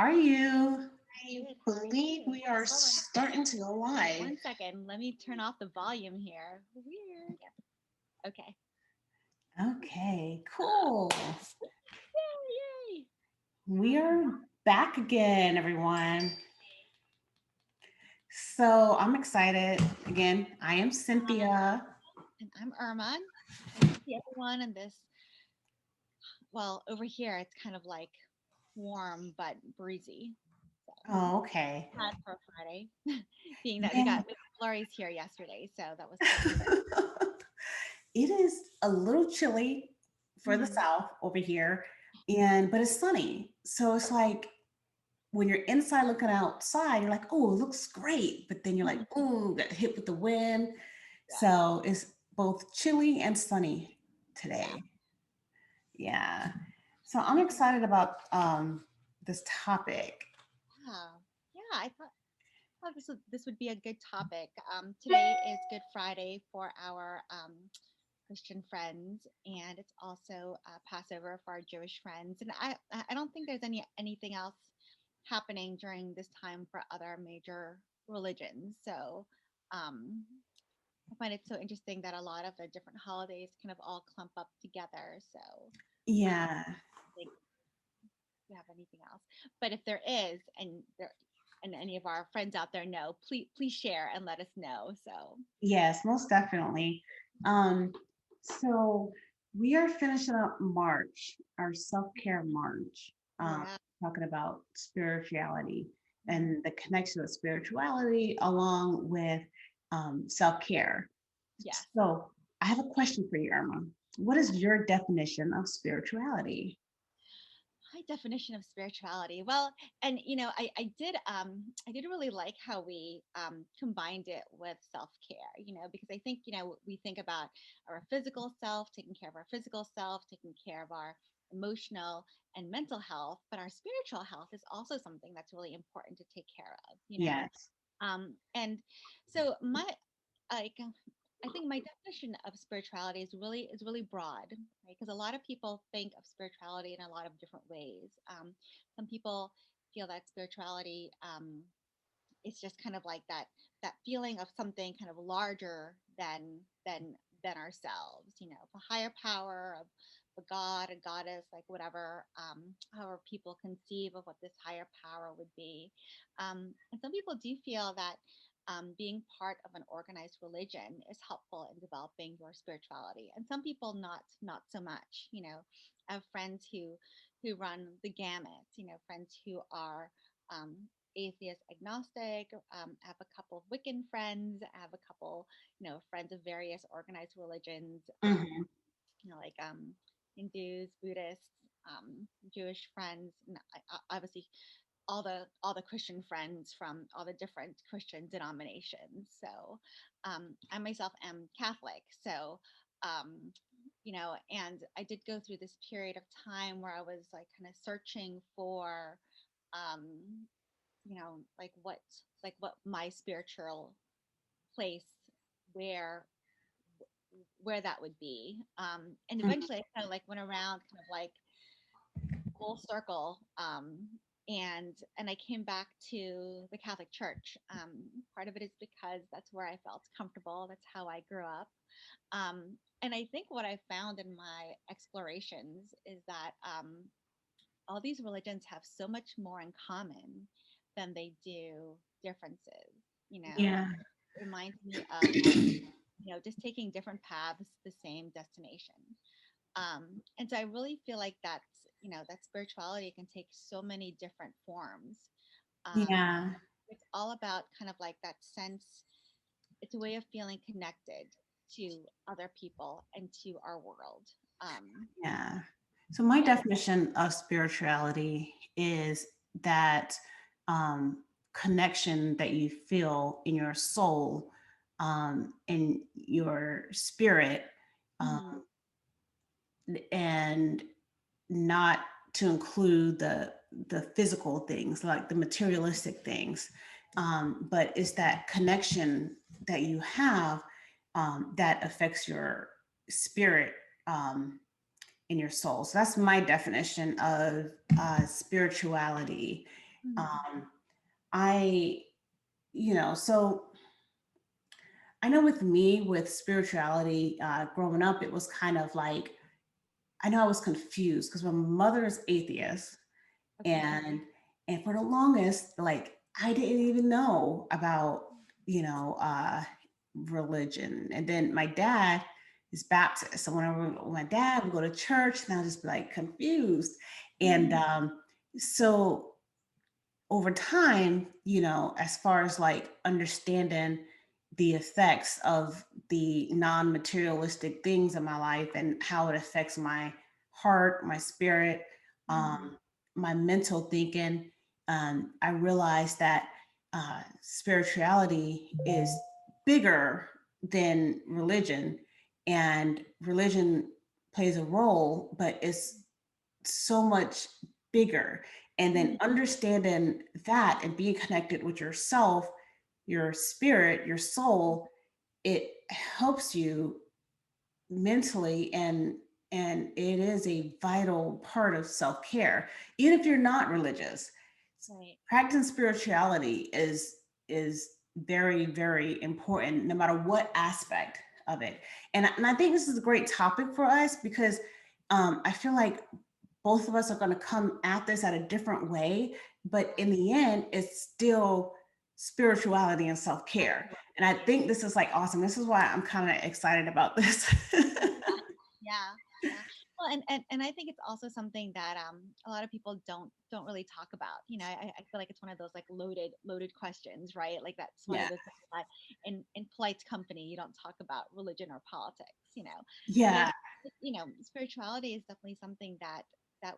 are you? I believe we are starting to go live. One second. Let me turn off the volume here. Weird. Okay. Okay, cool. Yay! We are back again, everyone. So I'm excited. Again, I am Cynthia. And I'm Irma. Nice to see everyone in this. Well, over here it's kind of like warm but breezy. So Oh, okay. glad for Friday, being that we Yeah. got flurries here yesterday, so that was fun. It is a little chilly for the Mhm. south over here, and but it's sunny. So it's like when you're inside looking outside, you're like, oh, it looks great. But then you're like, Mhm. oh, got hit with the wind. Yeah, So it's both chilly and sunny yeah, today. Yeah. So I'm yeah, excited about this topic. yeah. Yeah, I thought this would be a good topic. Today is Good Friday for our Christian friends, and it's also Passover for our Jewish friends. And I don't think there's anything else happening during this time for other major religions. So um, I find it so interesting that a lot of the different holidays kind of all clump up together. So Yeah. like we have anything else, but if there is, and any of our friends out there know, please share and let us know. So Yes, most definitely. Um, so we are finishing up March, our self-care March, yeah. talking about spirituality Mhm. and the connection of spirituality along with self-care. Yes. So I have a question for you, Irma. What is your definition of spirituality? My definition of spirituality. Well, and I did really like how we combined it with self-care, because I think, we think about our physical self, taking care of our physical self, taking care of our emotional and mental health, but our spiritual health is also something that's really important to take care of. Yes. And so like I think my definition of spirituality is really broad, right? Because a lot of people think of spirituality in a lot of different ways. Some people feel that spirituality is just kind of like that feeling of something kind of larger than ourselves, a higher power of a god, a goddess, like whatever, however people conceive of what this higher power would be. And some people do feel that being part of an organized religion is helpful in developing your spirituality, and some people not so much. I have friends who run the gamut. Friends who are um, atheist agnostic. I have a couple of Wiccan friends. I have a couple, friends of various organized religions. Hmm. Like Hindus, Buddhists, Jewish friends, and obviously all the Christian friends from all the different Christian denominations. So I myself am Catholic. So and I did go through this period of time where I was like kind of searching for um, like what my spiritual place where where that would be. And eventually I kind of like went around kind of like full circle. And I came back to the Catholic Church. Part of it is because that's where I felt comfortable. That's how I grew up. And I think what I found in my explorations is that all these religions have so much more in common than they do differences. Yeah. It reminds me of just taking different paths, the same destination. And so I really feel like that spirituality can take so many different forms. Um, Yeah. it's all about kind of like that sense. It's a way of feeling connected to other people and to our world. Um, Yeah. So my yeah, definition of spirituality is that connection that you feel in your soul, in your spirit, um, hmm and not to include the physical things like the materialistic things, but it's that connection that you have that affects your spirit, um, in your soul. So that's my definition of spirituality. Mhm. Um, I, so I know with me, with spirituality, growing up, it was kind of like, I know I was confused because my mother is atheist, Okay. and for the longest, like I didn't even know about, you know, uh, religion. And then my dad is Baptist, so whenever my dad would go to church, and I'll just be like confused. And Mhm. so over time, as far as like understanding the effects of the non-materialistic things in my life and how it affects my heart, my spirit, Mhm. um, my mental thinking, I realized that spirituality is bigger than religion, and religion plays a role, but it's so much bigger. And then Mhm. understanding that and being connected with yourself, your spirit, your soul, it helps you mentally, and it is a vital part of self-care. Even if you're not religious, Right. practicing spirituality is very, very important no matter what aspect of it. And I think this is a great topic for us because I feel like both of us are going to come at this at a different way, but in the end, it's still spirituality and self care. And I think this is like awesome. This is why I'm kind of excited about this. Yeah, yeah. Well, and I think it's also something that a lot of people don't really talk about. I feel like it's one of those like loaded questions, right? Like that's one of Yeah. those things that in polite company you don't talk about religion or politics. But I Yeah. think spirituality is definitely something that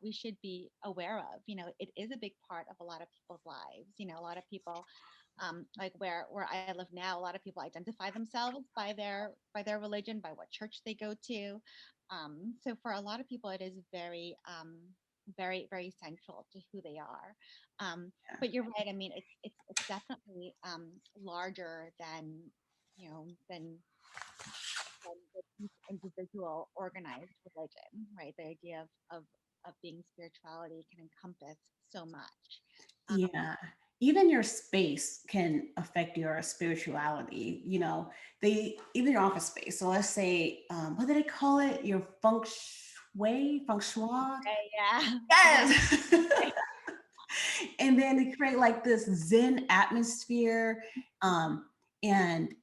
we should be aware of. It is a big part of a lot of people's lives. A lot of people like where I live now, a lot of people identify themselves by their religion, by what church they go to. So for a lot of people, it is very, very central to who they are. But you're right. I mean, it's definitely larger than each individual organized religion, right? The idea of being spirituality can encompass so much. Um, Yeah. Even your space can affect your spirituality. Even your office space. So let's say, what do they call it? Your feng shui. yeah, yeah, Yes. And then they create like this zen atmosphere, um, and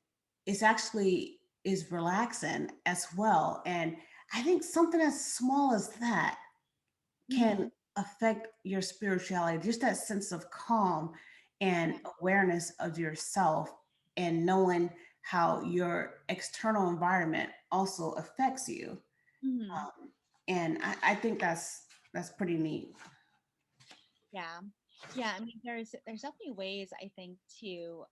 it's actually is relaxing as well. And I think something as small as that can mhm, affect your spirituality, just that sense of calm and right. awareness of yourself, and knowing how your external environment also affects you. Mhm. And I think that's pretty neat. Yeah. Yeah, I mean there's definitely ways I think to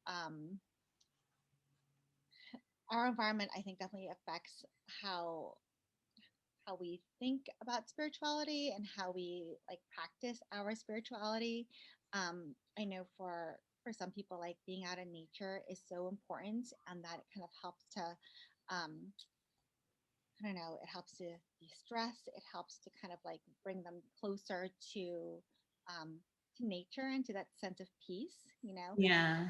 our environment I think definitely affects how how we think about spirituality and how we like practice our spirituality. I know for some people like being out in nature is so important and that it kind of helps to um I don't know, it helps to de-stress, it helps to kind of like bring them closer um to nature and to that sense of peace. Yeah.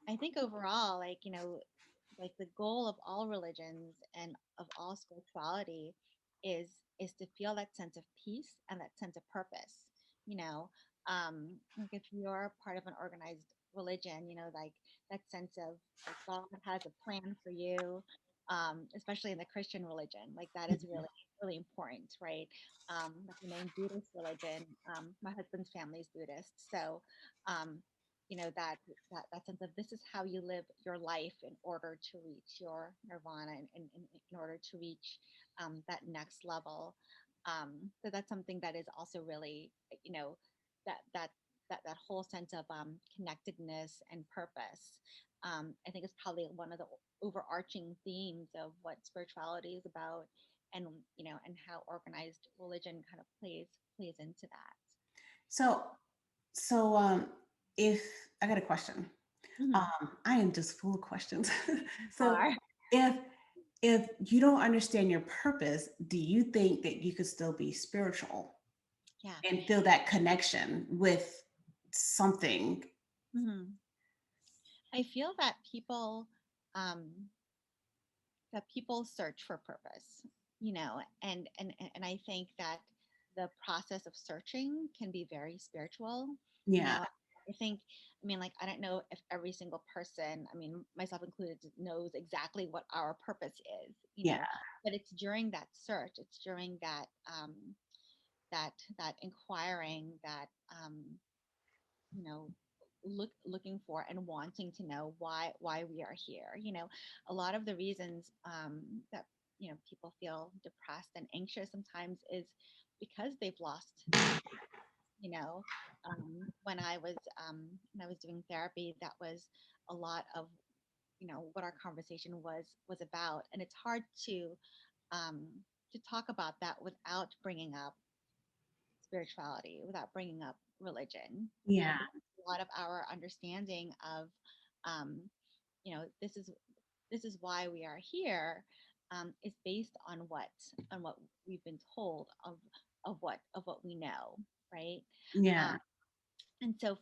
I think overall, like the goal of all religions and of all spirituality is is to feel that sense of peace and that sense of purpose. You know, like if you're part of an organized religion, like that sense of like God has a plan for you. Especially in the Christian religion, like that is really, really important, right? Like in Buddhist religion, my husband's family is Buddhist, so um, that sense of this is how you live your life in order to reach your nirvana and in order to reach that next level. So that's something that is also really that that that whole sense of connectedness and purpose. I think is probably one of the overarching themes of what spirituality is about, and and how organized religion kind of plays into that. So if I got a question. Mm-hmm. I am just full of questions. So Are if you don't understand your purpose, do you think that you could still be spiritual yeah. and feel that connection with something. Mhm. I feel um, that people search for purpose, and I think that the process of searching can be very spiritual. you Yeah. know I think, I mean, like, I don't know if every single person, I mean, myself included, knows exactly what our purpose is, Yeah. but it's during that search, it's during that that inquiring, that you know looking for and wanting to know why we are here. A lot of the reasons that people feel depressed and anxious sometimes is because they've lost purpose. you know when I was doing therapy, that was a lot of what our conversation was about, and it's hard um to talk about that without bringing up spirituality, without bringing up religion, Yeah. because a lot of our understanding of, um, this is why we are here, is based on what we've been told of what we know, right? Um, Yeah. and so,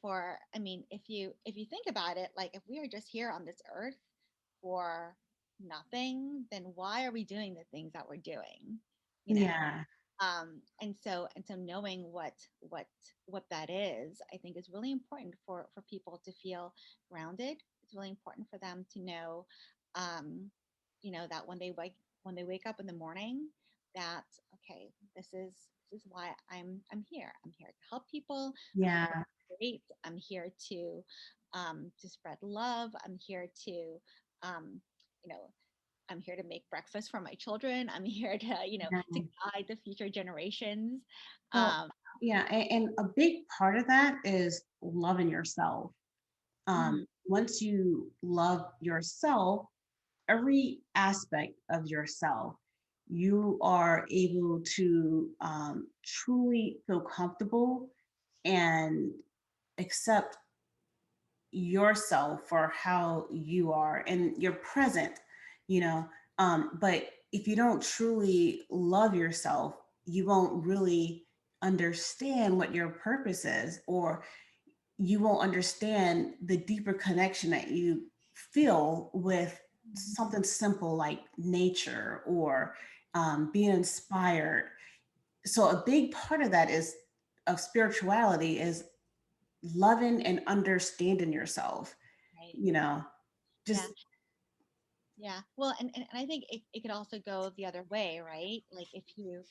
I mean, if you think about it, like, if we are just here on this earth for nothing, then why are we doing the things that we're doing? You know, Yeah. and so knowing what that is, I think, is really important for people to feel grounded. It's really important for them to know, um, that when they wake up in the morning, that, okay, this is why I'm here. I'm here to help people. I'm here to Yeah. create. I'm here to spread love. I'm here to um, you know I'm here to make breakfast for my children. I'm here to Yeah. guide the future generations. Well, Um, yeah, and a big part of that is loving yourself. mhm, Once you love yourself, every aspect of yourself, you are able to truly feel comfortable and accept yourself for how you are and you're present, you know. But if you don't truly love yourself, you won't really understand what your purpose is, or you won't understand the deeper connection that you feel with mhm, something simple like nature, or being inspired. So a big part of that is of spirituality is loving and understanding yourself, right. you know, Yeah. just Yeah. Well, and I think it could also go the other way, right? Like, if you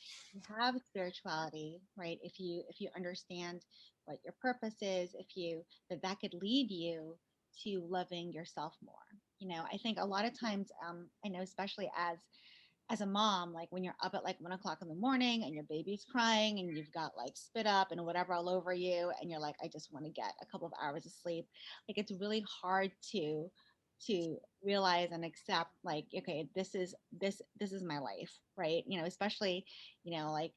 have spirituality, right? If you understand what your purpose is, if you that could lead you to loving yourself more. I think a lot of times, I know, especially as a mom, like, when you're up at like 1 o'clock in the morning and your baby's crying and you've got like spit up and whatever all over you, and you're like, I just want to get a couple of hours of sleep. Like, it's really hard to realize and accept, like, okay, this is my life, right? Especially, like,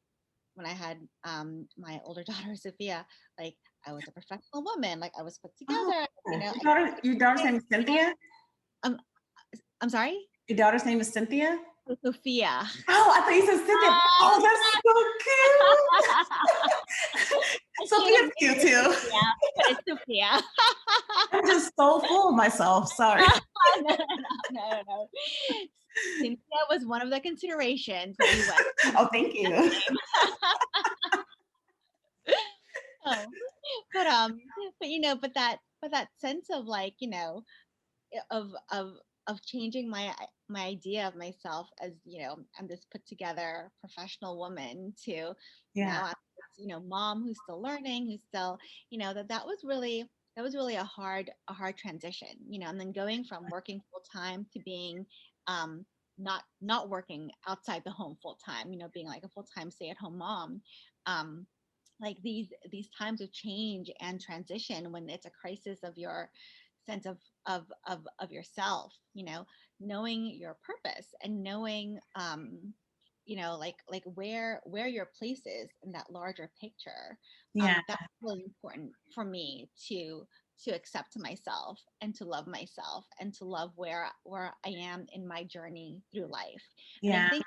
when I had my older daughter Sophia, like, I was a professional woman, like, I was put oh, together, I your daughter's name is Cynthia. um, I'm sorry. Your daughter's name is Cynthia. Sophia. Oh, I thought you said Cynthia. Oh, that's so cute. I should have Sophia's named cute her too. Cynthia, but it's Sophia. I'm just so full of myself. Sorry. No, no, no, no, no. Cynthia was one of the considerations that we went to Oh, choose thank that you. name. Oh, but but that sense of, like, of changing my idea of myself as, I'm this put together professional woman, to Yeah. now I'm this, mom who's still learning, who's still, that was really a hard transition, and then going from working full time to being um not working outside the home full time, being like a full time stay at home mom. um like, these times of change and transition, when it's a crisis of your sense of yourself, knowing your purpose and knowing, like where your place is in that larger picture. Yeah. That's really important for me to accept myself and to love myself and to love where I am in my journey through life. And I Yeah. think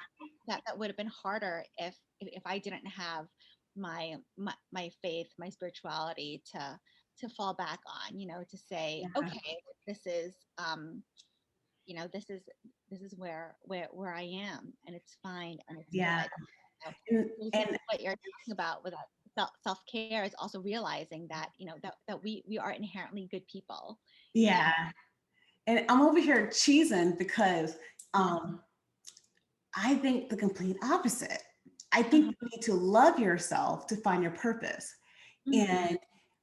that would have been harder if I didn't have my faith, my spirituality, to fall back on, to say, Yeah. okay, this is, you know, this is this is where I am, and it's fine and it's Yeah. good. So basically And what you're talking about with that self-care is also realizing that, that we are inherently good people, you know. yeah. And I'm over here cheesing because um, I think the complete opposite. I think Uh-huh. you need to love yourself to find your purpose. Mhm. And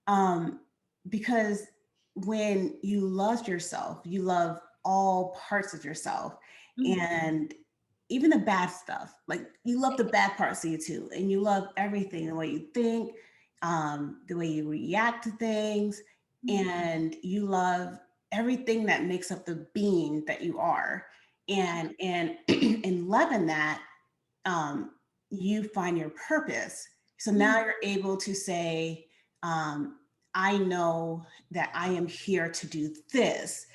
um, because when you love yourself, you love all parts of yourself Mhm. and even the bad stuff. Like you love the bad parts of you too. And you love everything, the way you think, the way you react to things, Mhm. and you love everything that makes up the being that you are. Yeah. And in loving that, um, you find your purpose. So now Mhm. you're able to say, I know that I am here to do this,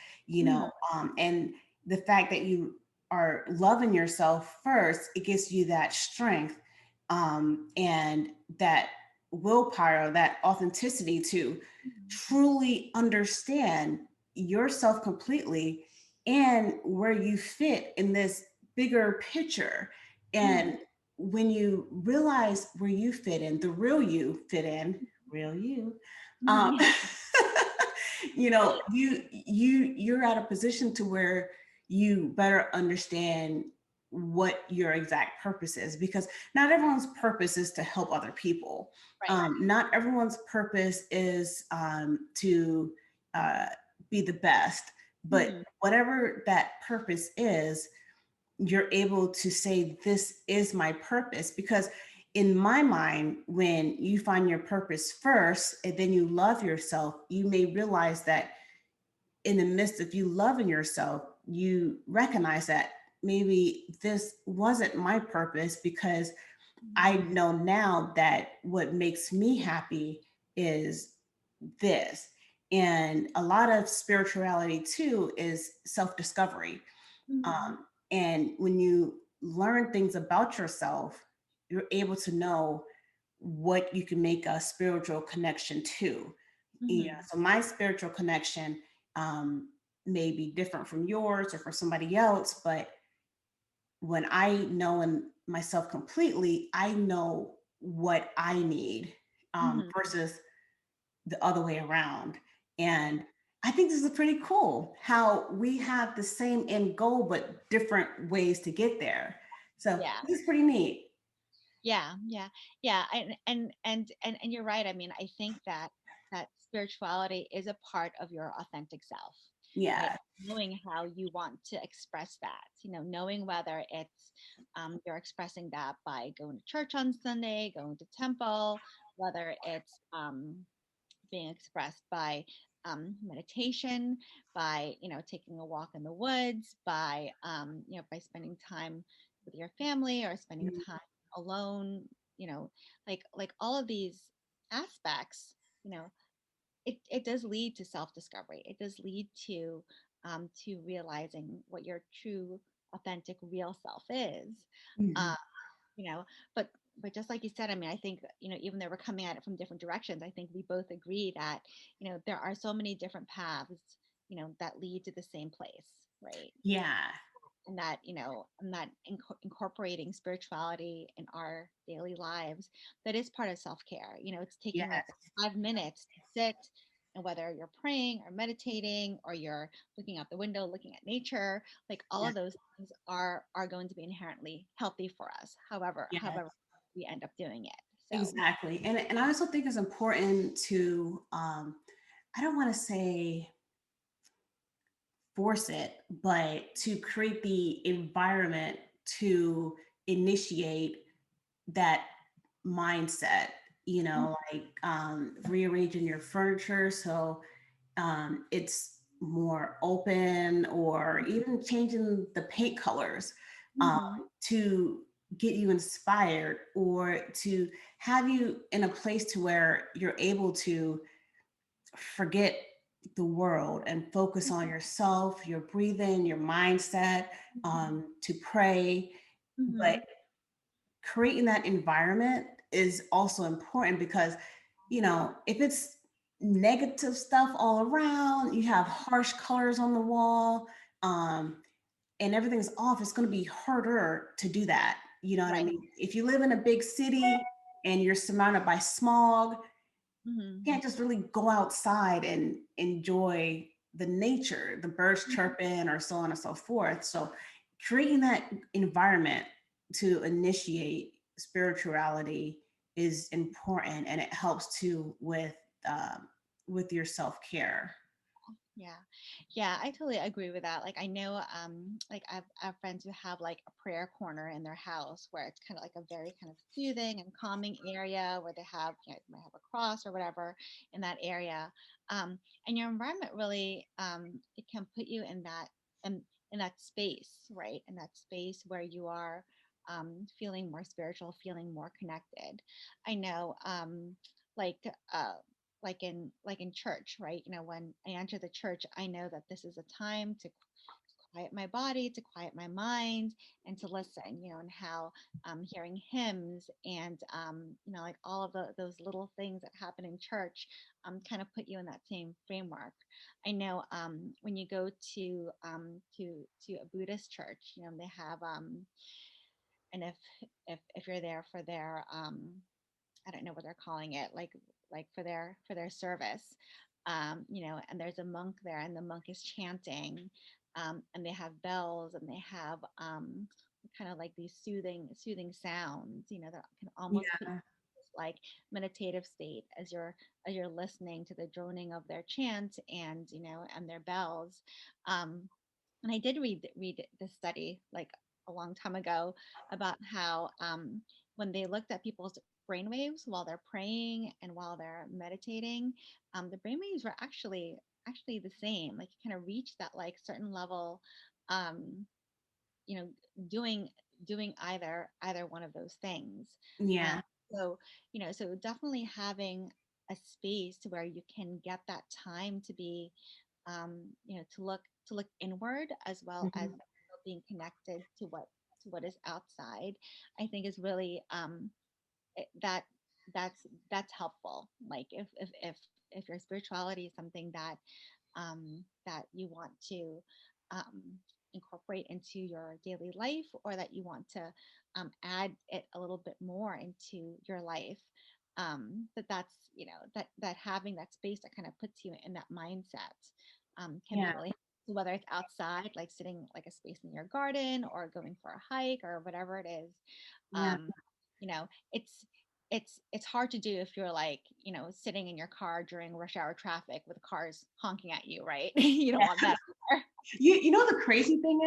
Mhm. and the fact that you are loving yourself first, it gives you that strength and that willpower, that authenticity to Mhm. truly understand yourself completely and where you fit in this bigger picture. Mhm. And when you realize where you fit in, the real you fit in, real you, um, Mhm. you're at a position to where you better understand what your exact purpose is, because not everyone's purpose is to help other people. Right. Not everyone's purpose is to uh, be the best, but Mhm. whatever that purpose is, you're able to say, this is my purpose. Because in my mind, when you find your purpose first and then you love yourself, you may realize that in the midst of you loving yourself, you recognize that maybe this wasn't my purpose, because I Mhm. know now that what makes me happy is this. And a lot of spirituality too is self discovery. Mhm. And when you learn things about yourself, you're able to know what you can make a spiritual connection to. Yeah. Mhm. So my spiritual connection um, may be different from yours or from somebody else, but when I know in myself completely, I know what I need Mhm. versus the other way around. And I think this is pretty cool how we have the same end goal, but different ways to get there. So Yeah. this is pretty neat. Yeah, yeah, yeah, and you're right. I mean, I think that spirituality is a part of your authentic self, right? Yeah. Knowing how you want to express that, knowing whether it's you're expressing that by going to church on Sunday, going to temple, whether it's being expressed by meditation, by taking a walk in the woods, by by spending time with your family or spending Mhm. time alone, like all of these aspects, you know it does lead to self-discovery. It does lead to realizing what your true authentic real self is. Mhm. um, you know but just like you said, I mean, I think, even though we're coming at it from different directions, I think we both agree that there are so many different paths that lead to the same place, right? Yeah. And that incorporating spirituality in our daily lives, that is part of self-care. It's taking like Yes. 5 minutes to sit, and whether you're praying or meditating or you're looking out the window looking at nature, like all Yeah. of those things are going to be inherently healthy for us, Yeah. however we end up doing it. So Exactly. And I also think it's important to I don't want to say force it, but to create the environment to initiate that mindset, mm, like rearranging your furniture so it's more open, or even changing the paint colors um, mhm, to get you inspired, or to have you in a place to where you're able to forget the world and focus on yourself, your breathing, your mindset, to pray. But mhm, creating that environment is also important because, if it's negative stuff all around, you have harsh colors on the wall, um, and everything's off, it's going to be harder to do that. You know what I Right. mean? If you live in a big city and you're surrounded by smog, Hmm. you can't just really go outside and enjoy the nature, the birds chirping, or so on and so forth. So, creating that environment to initiate spirituality is important, and it helps too with your self care. Yeah. Yeah, I totally agree with that. Like I know like I have friends who have like a prayer corner in their house where it's kind of like a very kind of soothing and calming area where they have, you know, they might have a cross or whatever in that area. Um and your environment really it can put you in in that space, right? In that space where you are feeling more spiritual, feeling more connected. I know like uh like in church, right? You know, when I enter the church, I know that this is a time to quiet my body, to quiet my mind, and to listen, you know, and how hearing hymns and you know, like all of those little things that happen in church kind of put you in that same framework. I know when you go to a Buddhist church, you know, they have and if you're there for their I don't know what they're calling it, like for their service, you know, and there's a monk there, and the monk is chanting, and they have bells, and they have kind of like these soothing sounds, you know, that can almost put you Yeah, in this like meditative state as you're listening to the droning of their chant and you know and their bells. Um, and I did read this study like a long time ago about how when they looked at people's brainwaves while they're praying and while they're meditating, the brainwaves were actually the same. Like you kind of reach that like certain level, um, you know, doing doing either one of those things. Um, yeah, so you know, so definitely having a space where you can get that time to be you know, to look inward as well as mhm, being connected to what is outside, I think is really that that's helpful. Like if your spirituality is something that you want to um, incorporate into your daily life, or that you want to add it a little bit more into your life, that's you know that having that space that kind of puts you in that mindset can be yeah, really, so whether it's outside like sitting like a space in your garden or going for a hike or whatever it is, yeah, um, you know, it's hard to do if you're like you know sitting in your car during rush hour traffic with cars honking at you, right? You don't yeah. want that either. You know the crazy thing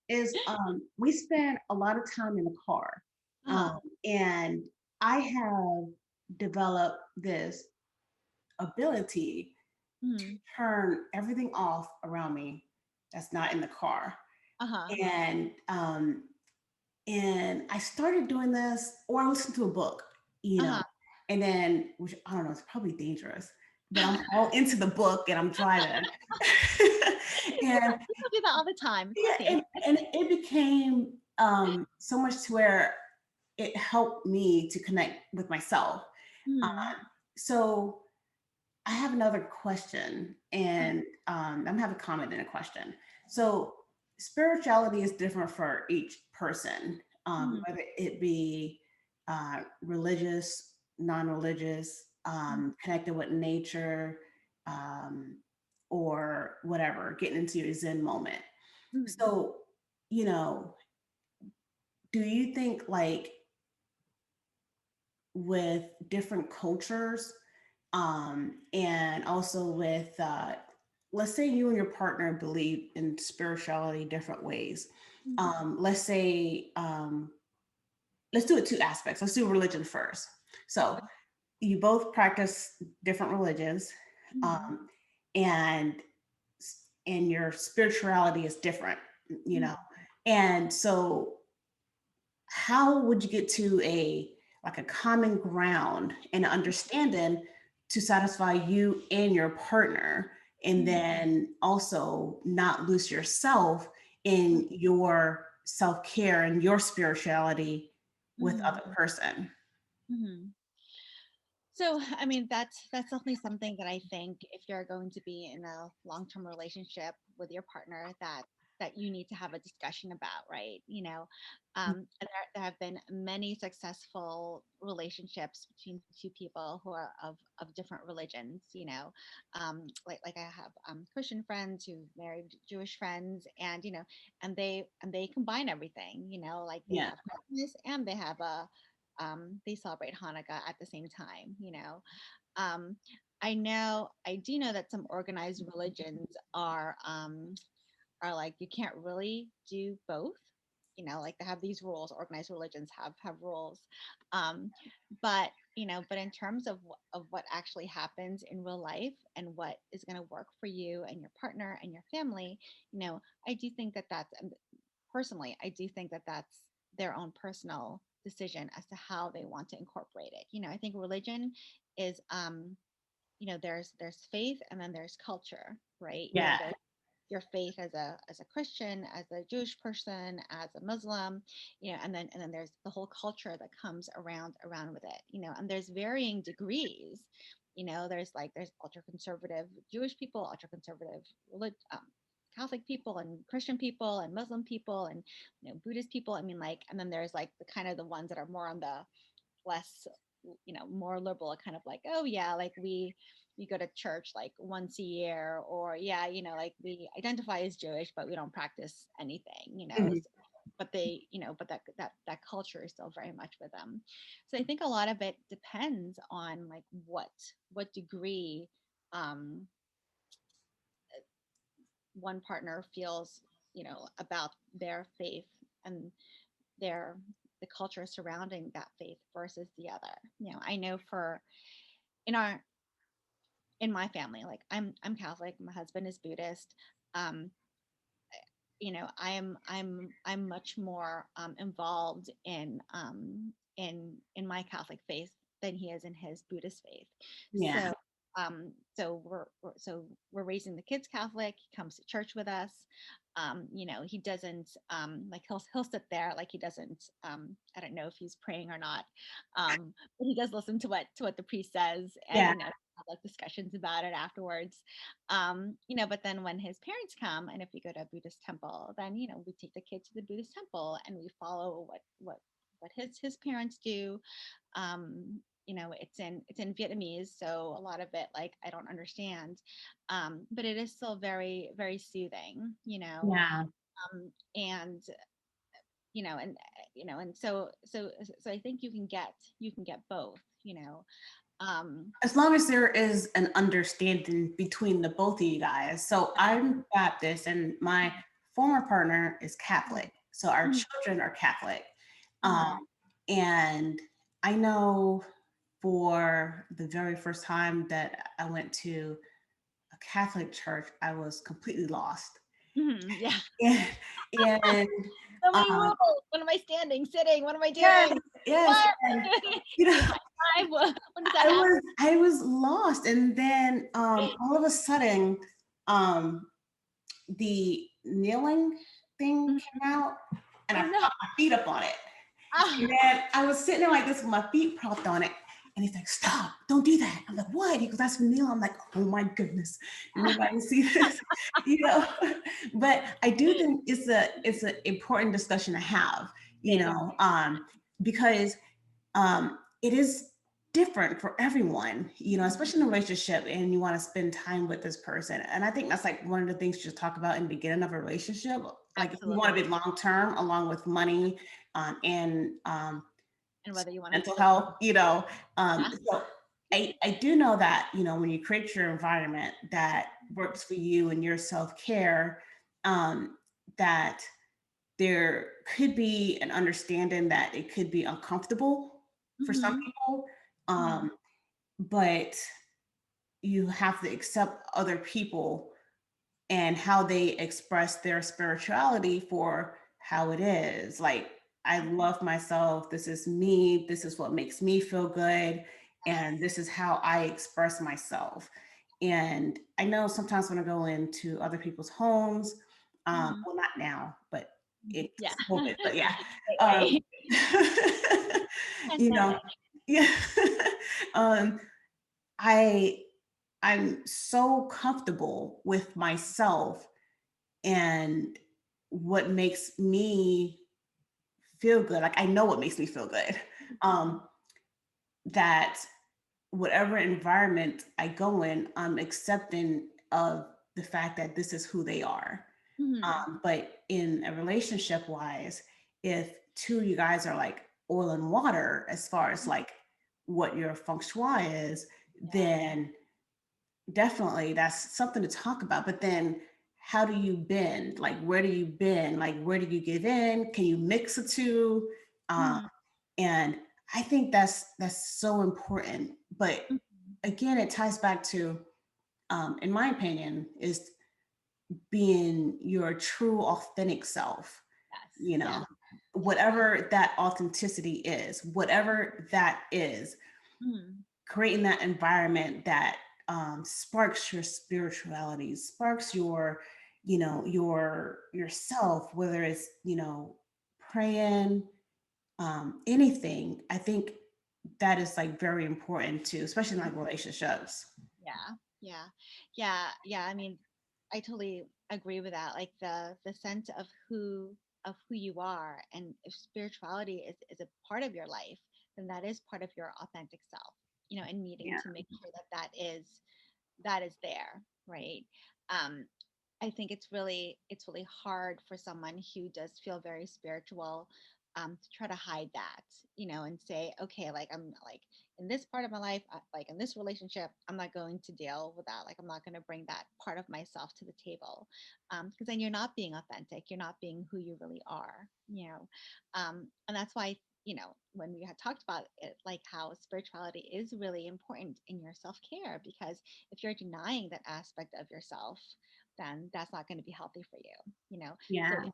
is we spend a lot of time in the car, Uh-huh. and I have developed this ability to Mhm. turn everything off around me that's not in the car. Uh-huh. And and I started doing this, or I listened to a book, you know, Uh-huh. and then, which I don't know, it's probably dangerous, but I'm all into the book and I'm driving. And People do that all the time. It's yeah, not dangerous. and it became so much to where it helped me to connect with myself. Mhm. So I have another question, and I'm having a comment and a question. So, spirituality is different for each person, Mhm. whether it be religious, non religious, Mhm. connected with nature, um, or whatever, getting into your Zen moment. Mhm. So, you know, do you think like with different cultures, and also with let's say you and your partner believe in spirituality different ways. Mhm. Let's say let's do it two aspects. Let's do religion first. So you both practice different religions, Mhm. um, and and your spirituality is different, you Mhm. know. And so how would you get to a like a common ground and understanding to satisfy you and your partner, and Mhm. then also not lose yourself in your self-care and your spirituality with Mhm. other person? Mhm. So, I mean, that's definitely something that I think if you're going to be in a long-term relationship with your partner, that you need to have a discussion about, right? And there have been many successful relationships between two people who are of different religions. Like I have Christian friends who married Jewish friends, and they combine everything. Like they Yeah. have Christmas and they celebrate Hanukkah at the same time. Um, I do know that some organized religions are like you can't really do both. Like they have these rules. Organized religions have rules, um, but in terms of what actually happens in real life and what is going to work for you and your partner and your family, I do think that personally, I do think that that's their own personal decision as to how they want to incorporate it. I think religion is there's faith and then there's culture, right? Yeah. There's your faith as a Christian, as a Jewish person, as a Muslim, and then there's the whole culture that comes around with it, and there's varying degrees. There's ultra conservative Jewish people, ultra conservative Catholic people and Christian people and Muslim people and Buddhist people. I mean, and then there's like the kind of the ones that are more on the less, more liberal, kind of like, oh yeah, like we go to church like once a year, or yeah, like we identify as Jewish, but we don't practice anything. Mhm. But but that culture is still very much with them. So I think a lot of it depends on like what degree um one partner feels, about their faith and their the culture surrounding that faith versus the other. I know for in our in my family, like I'm Catholic, my husband is Buddhist. Um, I'm much more involved in my Catholic faith than he is in his Buddhist faith. Yeah. So we're raising the kids Catholic. He comes to church with us. He doesn't like he'll sit there like he doesn't. I don't know if he's praying or not, but he does listen to what the priest says, and Yeah. have like discussions about it afterwards. But then when his parents come, and if we go to a Buddhist temple, then we take the kid to the Buddhist temple and we follow what his parents do. It's in Vietnamese, so a lot of it like I don't understand, but it is still very very soothing. Yeah. And so I think you can get both. As long as there is an understanding between the both of you guys. So I'm Baptist and my former partner is Catholic. So our Mhm, children are Catholic. mhm, And I know for the very first time that I went to a Catholic church, I was completely lost. yeah. And, and So many um, rules. When am I standing, sitting? What am I yes, doing? yes. What? And, you know, It's high five. When does that happen? I was lost. And then all of a sudden, um, the kneeling thing Mhm. came out and I Oh no. propped my feet up on it. And Ah. then I was sitting there like this with my feet propped on it. And he's like, stop, don't do that. I'm like, what? He goes, that's for Neil. I'm like, oh my goodness. Anybody see this? you know, but I do think it's an important discussion to have, It is. because it is different for everyone, especially in a relationship and you want to spend time with this person. And I think that's like one of the things you just talk about in the beginning of a relationship. Like if you want to Absolutely. be long term, along with money and And whether you want to mental split. health, Yeah. so I do know that, when you create your environment that works for you and your self care, that there could be an understanding that it could be uncomfortable for some Hmm. people, Hmm. but you have to accept other people and how they express their spirituality for how it is. Like, I love myself. This is me. This is what makes me feel good. And this is how I express myself. And I know sometimes when I go into other people's homes, Hmm. well, not now, but Yeah. it's COVID, but yeah. Um, Lately. you know, Pandemic. Yeah. um, I I'm so comfortable with myself and what makes me feel good. Like I know what makes me feel good. Um, that whatever environment I go in, I'm accepting of the fact that this is who they are. Mhm. But in a relationship wise, if two of you guys are like oil and water as far as like what your feng shui is, Yeah. then definitely that's something to talk about. But then how do you bend? Like where do you bend? Like where do you give in? Can you mix the two? Um, Mhm. and I think that's so important. But Mhm. again, it ties back to, in my opinion, is being your true authentic self, Yes. you Yeah. know, Yeah. whatever that authenticity is, whatever that is, Mhm. creating that environment that sparks your spirituality, sparks your, your yourself, whether it's, praying, anything. I think that is like very important too, especially in like relationships. Yeah. Yeah. Yeah. Yeah. I mean, I totally agree with that. Like the sense of who you are, and if spirituality is a part of your life, then that is part of your authentic self. And needing Yeah. to make sure that that is there, right? Um, I think it's really hard for someone who does feel very spiritual, to try to hide that, and say, okay, like I'm like in this part of my life, like in this relationship, I'm not going to deal with that. Like I'm not going to bring that part of myself to the table, because then you're not being authentic. You're not being who you really are, and that's why. When we had talked about it, like how spirituality is really important in your self care, because if you're denying that aspect of yourself, then that's not going to be healthy for you. So Yeah.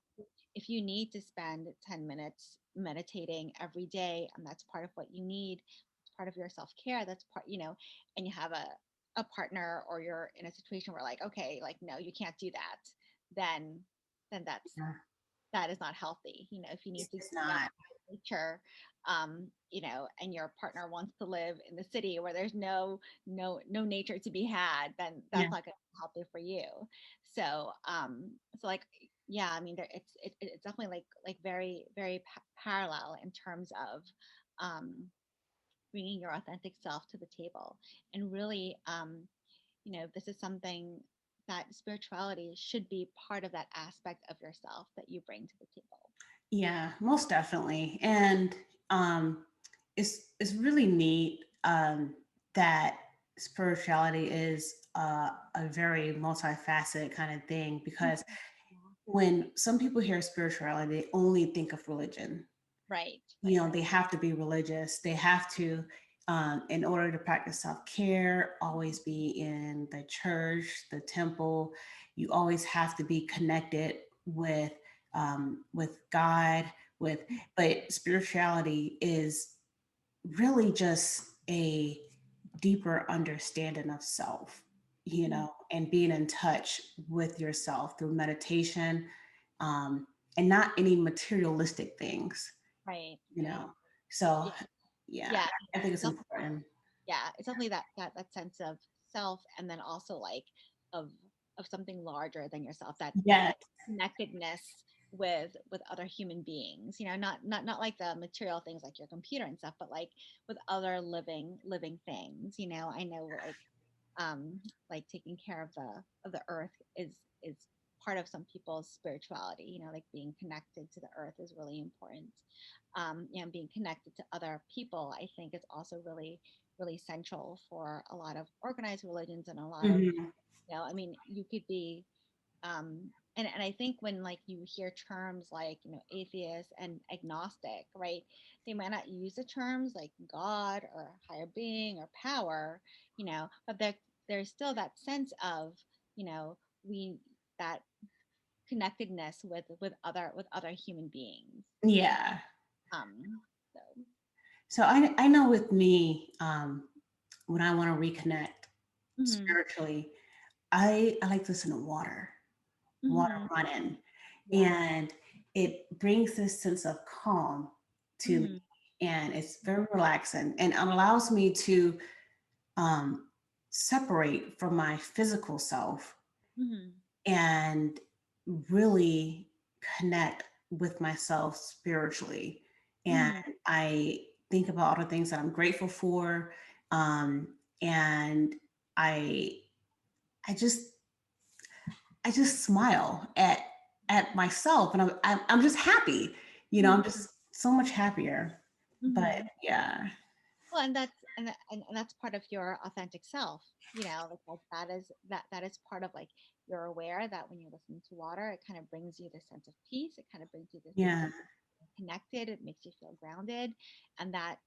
if you need to spend 10 minutes meditating every day, and that's part of what you need, it's part of your self-care, that's part, and you have a partner, or you're in a situation where like, okay, like no, you can't do that, then Yeah. that is not healthy. If you need to It's be out not. in nature, and your partner wants to live in the city where there's no nature to be had, then Yeah. that's not going to be healthy for you. So like, yeah, I mean, it's definitely like very very parallel in terms of um, bringing your authentic self to the table, and really, this is something that spirituality should be part of that aspect of yourself that you bring to the table. Yeah, most definitely. And it's really neat that spirituality is a very multifaceted kind of thing, Mhm. because Yeah. when some people hear spirituality, they only think of religion. Right, You right. know, they have to be religious. They have to, in order to practice self-care, always be in the church, the temple. You always have to be connected with God, with, but spirituality is really just a deeper understanding of self, Mhm. and being in touch with yourself through meditation, and not any materialistic things, Right, you right. know. So Yeah, yeah, yeah. I think it's It's important. yeah, it's definitely that sense of self, and then also like of of something larger than yourself, that Yes. connectedness with other human beings, not like the material things like your computer and stuff, but like with other living things. I know, um like taking care of the earth is part of some people's spirituality. Like being connected to the earth is really important. Being connected to other people, I think, is also really really central for a lot of organized religions, and a lot of, Hmm. I mean, you could be, and I think when like you hear terms like, atheist and agnostic, right, they might not use the terms like God or higher being or power, but there's still that sense of, we that connectedness with other human beings. Yeah. So So I know with me, when I want to reconnect hmm spiritually, I like to listen to water hmm running, yeah. and it brings this sense of calm to hmm me. and it's very relaxing and allows me to um, separate from my physical self Mm-hmm. and really connect with myself spiritually. And Mm-hmm. I think about all the things that I'm grateful for. Um, and I, I just, I just smile at myself, and I'm just happy. I'm just so much happier. But Mm-hmm. yeah, Well, and and that's part of your authentic self. Like that is part of, like, you're aware that when you listen to water, it kind of brings you this sense of peace. It kind of brings you this sense yeah, of connected. It makes you feel grounded, and that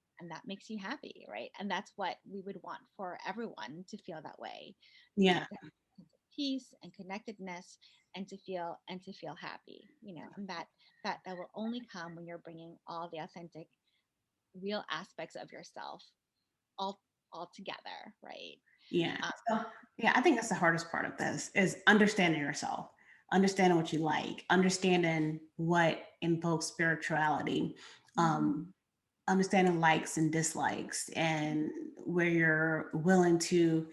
makes you happy, right? And that's what we would want for everyone to feel that way. yeah, To have a sense of peace and connectedness, and to feel happy. And that will only come when you're bringing all the authentic, real aspects of yourself all all together, right? yeah. Um, So yeah, I think that's the hardest part of this is understanding yourself, understanding what you like, understanding what invokes spirituality, mhm, um, understanding likes and dislikes, and where you're willing to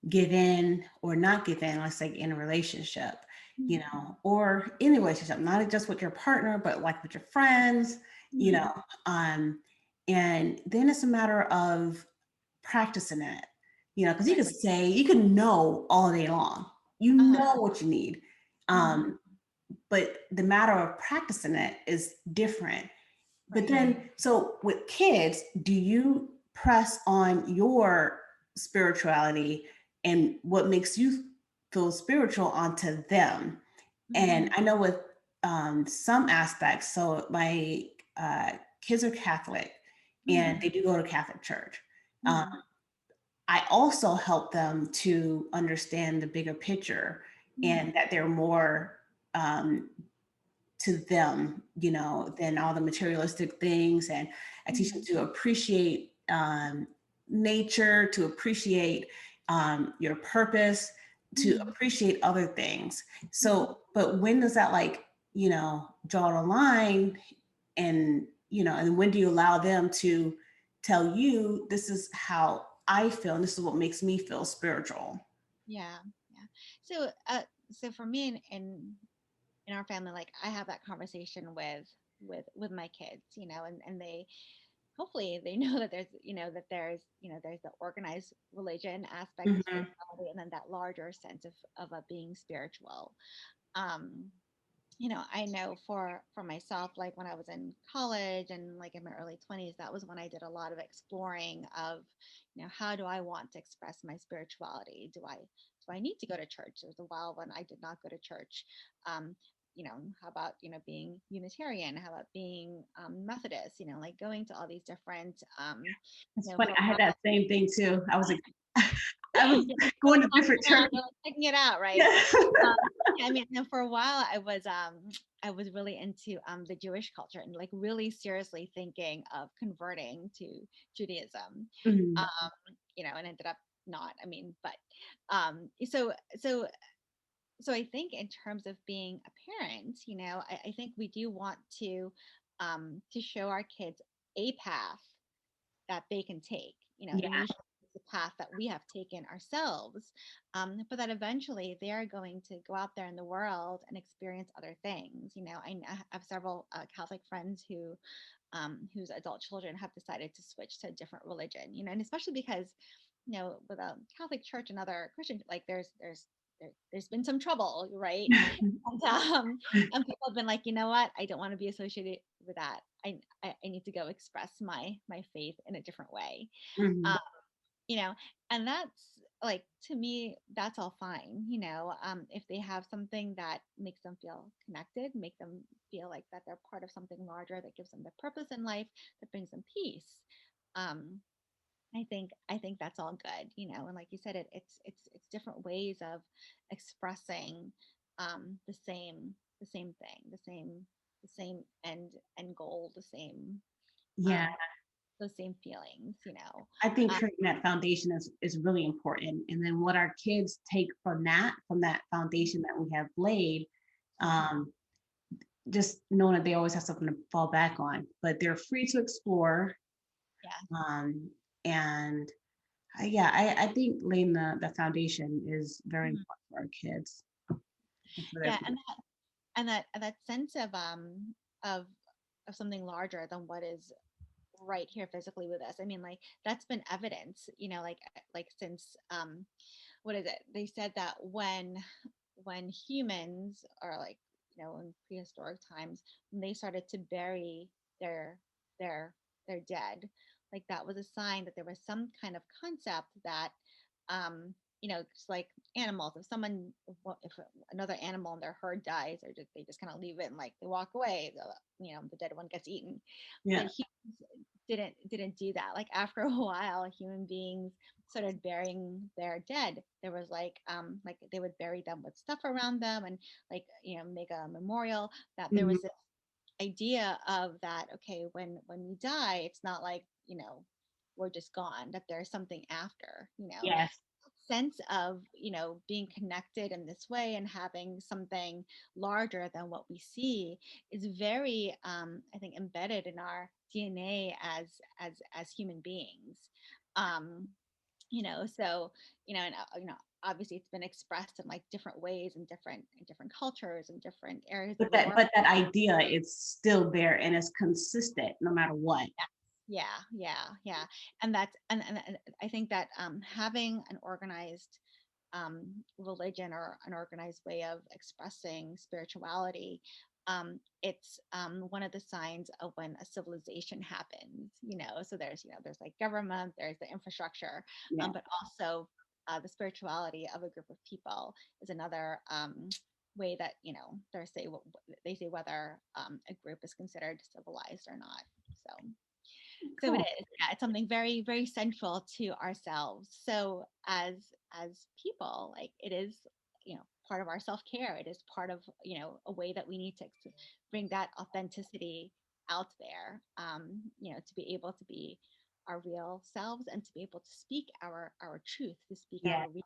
give in or not give in, let's say in a relationship, mhm, or any relationship, not just with your partner, but like with your friends, you know. mhm, Um, and then it's a matter of practicing it, because right. you can know all day long, you Uh-huh. know what you need. Mhm, But the matter of practicing it is different. But right. then, so with kids, do you press on your spirituality and what makes you feel spiritual onto them? And Mhm, I know with some aspects, so my kids are Catholic and mhm, they do go to Catholic church. Um, mhm, I also help them to understand the bigger picture and mhm, that they're more um, to them, than all the materialistic things. And I teach them mhm, to appreciate nature, to appreciate your purpose, to mhm, appreciate other things. mhm. So, but when does that draw the line, and when do you allow them to tell you this is how I feel and this is what makes me feel spiritual? Yeah, yeah. So for me, in our family, like, I have that conversation with my kids, and they, hopefully, they know that there's the organized religion aspect of Hmm. spirituality, and then that larger sense of being spiritual. um I know for myself, like, when I was in college and, like, in my early 20s, that was when I did a lot of exploring of, how do I want to express my spirituality? Do I need to go to church? There was a while when I did not go to church. um how about, being Unitarian? How about being Methodist? Like, going to all these different, It's funny. for a I had while. that same thing too. I was like, I was You're going really to popping different around, churches. you're, like, checking it out, right? Yeah. Yeah, I mean, and for a while, I was really into the Jewish culture, and, like, really seriously thinking of converting to Judaism. Mhm. Um, and ended up not. I mean, but so I think, in terms of being a parent, I think we do want to show our kids a path that they can take, and Yeah. usually it's the path that we have taken ourselves, but that eventually they are going to go out there in the world and experience other things. I have several Catholic friends whose adult children have decided to switch to a different religion, and especially because, with a Catholic church and other Christian, like, there's been some trouble, right? And and people have been like, you know what, I don't want to be associated with that. I need to go express my faith in a different way. Mhm. um, you know and that's, like, to me, that's all fine. If they have something that makes them feel connected, make them feel like that they're part of something larger, that gives them the purpose in life, that brings them peace. um, I think that's all good. And, like you said, it's different ways of expressing the same thing, the same end goal, Yeah. um those same feelings. I think um, creating that foundation is really important. And then what our kids take from that foundation that we have laid, um, just knowing that they always have something to fall back on, but they're free to explore. Yeah. And yeah, I think laying the foundation is very Mhm. important for our kids and for their Yeah, future. and that sense of of something larger than what is right here physically with us. I mean, like that's been evidence, like since what is it? They said that when humans are like, in prehistoric times, when they started to bury their their their dead, like that was a sign that there was some kind of concept that just like animals, if someone if another animal in their herd dies, or they just kind of leave it and like they walk away, the dead one gets eaten. But Yeah. humans didn't do that. Like after a while, human beings started burying their dead. There was like they would bury them with stuff around them, and like make a memorial, that there Mhm. was this idea of that, okay, when we die, it's not like we're just gone, that there's something after. Yes. Sense of being connected in this way and having something larger than what we see is very I think embedded in our DNA as human beings. um so and obviously it's been expressed in like different ways in different cultures and different areas of But the that world. but that idea, it's still there and it's consistent no matter what. Yeah, yeah. And I think that having an organized religion or an organized way of expressing spirituality, it's one of the signs of when a civilization happens. So there's like government, there's the infrastructure, Yeah. but also the spirituality of a group of people is another way that they say whether a group is considered civilized or not. So. So it Cool. is, yeah, it's something very, very central to ourselves. So as people, like it is, part of our self-care. It is part of, a way that we need to bring that authenticity out there, to be able to be our real selves and to be able to speak our truth, to speak Yeah. our reason.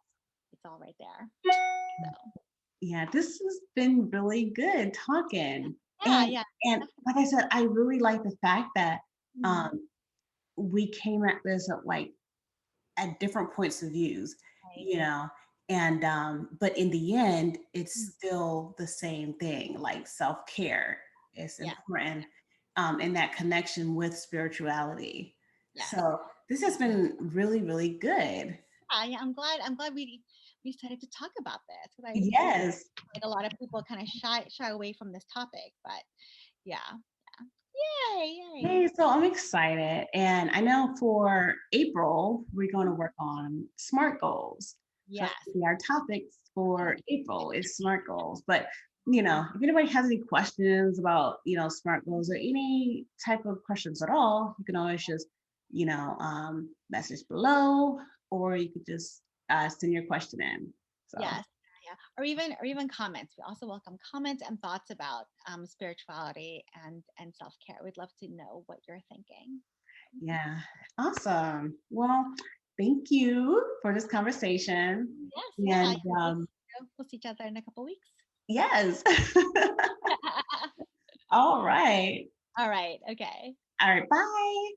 It's all right there. So Yeah, this has been really good talking. yeah, And yeah, and like I said, I really like the fact that definitely. um we came at this at different points of views, Right. you know, and but in the end, Mhm. it's still the same thing. Like self-care is Yeah, important, and that connection with spirituality. yes. So this has been really, really good. Yeah, I'm glad we decided to talk about this, because I think Yes. like a lot of people kind of shy away from this topic, but yeah, yay, yay. Hey, so I'm excited. And I know for April, we're going to Mhm. work on SMART goals. So that's Yes. gonna be our topics for April is SMART goals. But, Mhm. if anybody has any questions about, SMART goals or any type of questions at all, you can always just, message below, or you could just send your question in. So, Yes, yeah, or even comments. We also welcome comments and thoughts about spirituality and self-care. We'd love to know what you're thinking. yeah, awesome. Well, thank you for this conversation. Yes, yeah, And we'll see each other in a couple weeks. yes. All right. All right, okay. All right. Bye.